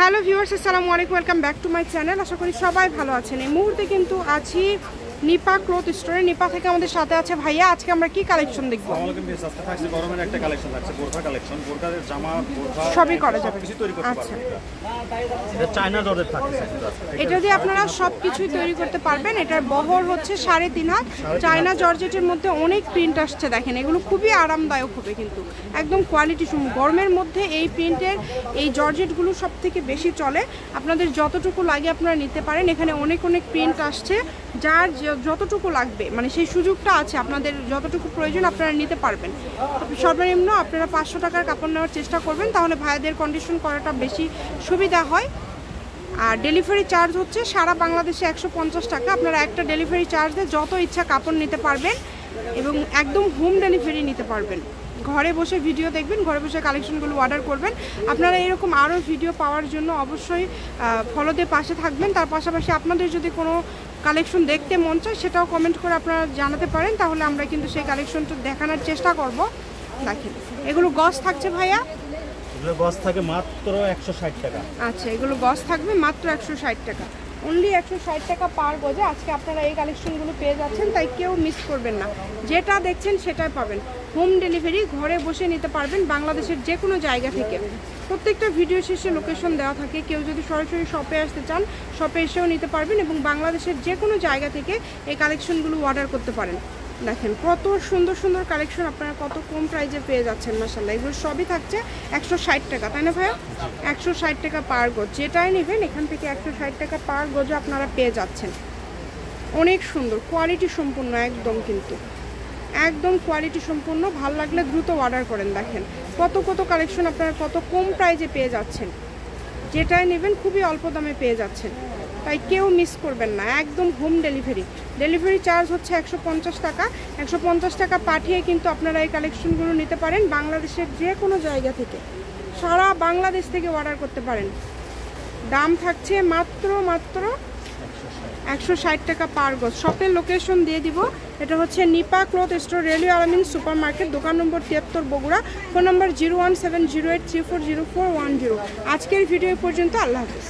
Hello viewers, আসসালামু আলাইকুম, welcome back to my channel. আশা করি সবাই ভালো আছেন। এই মুহূর্তে কিন্তু আছি নিপা ক্লথ স্টোরে। নিপা থেকে আমাদের সাথে আছে ভাইয়া। আজকে আমরা কি কালেকশন দেখবো? গরমের একটা কালেকশন থাকছে, বোরকা কালেকশন, বোরকার জামা, বোরকা সবই করা যাবে। কিছু তৈরি করতে আচ্ছা, পারবেন। এটা চায়না জর্জেট থাকছে, এটা দিয়ে আপনারা সব কিছুই তৈরি করতে পারবেন। এটার বহর হচ্ছে 3.5 হাত। চায়না জর্জেটের মধ্যে অনেক প্রিন্ট আসছে, দেখেন এগুলো খুবই আরামদায়ক হবে, কিন্তু একদম কোয়ালিটি সম্পন্ন। গরমের মধ্যে এই প্রিন্টের এই জর্জেটগুলো সব থেকে বেশি চলে। আপনাদের যতটুকু লাগে আপনারা নিতে পারেন। এখানে অনেক অনেক প্রিন্ট আসছে, যার যতটুকু লাগবে মানে সেই সুযোগটা আছে। আপনাদের যতটুকু প্রয়োজন আপনারা নিতে পারবেন। সর্বনিম্ন আপনারা 500 টাকার কাপড় নেওয়ার চেষ্টা করবেন, তাহলে ভাইদের কন্ডিশন করাটা বেশি সুবিধা হয়। আর ডেলিভারি চার্জ হচ্ছে সারা বাংলাদেশে 150 টাকা। আপনারা একটা ডেলিভারি চার্জ দিয়ে যত ইচ্ছা কাপড় নিতে পারবেন এবং একদম হোম ডেলিভারি নিতে পারবেন। ঘরে বসে ভিডিও দেখবেন, ঘরে বসে কালেকশনগুলো অর্ডার করবেন। আপনারা এরকম আরও ভিডিও পাওয়ার জন্য অবশ্যই ফলো দিয়ে পাশে থাকবেন। তার পাশাপাশি আপনাদের যদি কোনো কালেকশন দেখতে মন চায় সেটাও কমেন্ট করে আপনারা জানাতে পারেন, তাহলে আমরা কিন্তু সেই কালেকশনটা দেখানোর চেষ্টা করব। দেখেন এগুলো গজ থাকছে ভাইয়া, এগুলো গজ থাকে মাত্র 160 টাকা। আচ্ছা, এগুলো গজ থাকবে মাত্র 160 টাকা, অনলি 160 টাকা পার গজে। আজকে আপনারা এই কালেকশনগুলো পেয়ে যাচ্ছেন, তাই কেউ মিস করবেন না। যেটা দেখছেন সেটাই পাবেন। হোম ডেলিভারি, ঘরে বসে নিতে পারবেন বাংলাদেশের যে কোনো জায়গা থেকে। প্রত্যেকটা ভিডিও শেষে লোকেশন দেওয়া থাকে। কেউ যদি সরাসরি শপে আসতে চান শপে এসেও নিতে পারবেন এবং বাংলাদেশের যে কোনো জায়গা থেকে এই কালেকশনগুলো অর্ডার করতে পারেন। দেখেন কত সুন্দর সুন্দর কালেকশন আপনারা কত কম প্রাইজে পেয়ে যাচ্ছেন। মাশাআল্লাহ, এগুলো সবই থাকছে 160 টাকা, তাই না ভাইয়া? 160 টাকা পার গজ। যেটাই নেবেন এখান থেকে 160 টাকা পার গজে আপনারা পেয়ে যাচ্ছেন। অনেক সুন্দর কোয়ালিটি সম্পূর্ণ, একদম কিন্তু একদম কোয়ালিটি সম্পূর্ণ। ভাল লাগলে দ্রুত অর্ডার করেন। দেখেন কত কত কালেকশন আপনারা কত কম প্রাইজে পেয়ে যাচ্ছেন। যেটাই নেবেন খুবই অল্প দামে পেয়ে যাচ্ছেন, তাই কেউ মিস করবেন না। একদম হোম ডেলিভারি। ডেলিভারি চার্জ হচ্ছে 150 টাকা। 150 টাকা পাঠিয়ে কিন্তু আপনারা এই কালেকশনগুলো নিতে পারেন বাংলাদেশের যে কোনো জায়গা থেকে। সারা বাংলাদেশ থেকে অর্ডার করতে পারেন। দাম থাকছে মাত্র 160 টাকা পার গজ। শপের লোকেশন দিয়ে দিব। এটা হচ্ছে নিপা ক্লথ স্টোর, রেলওয়ে আলামিন সুপার মার্কেট, দোকান নম্বর 73 বগুড়া। ফোন নম্বর 01708340410। আজকের ভিডিও পর্যন্ত। আল্লাহ হাফেজ।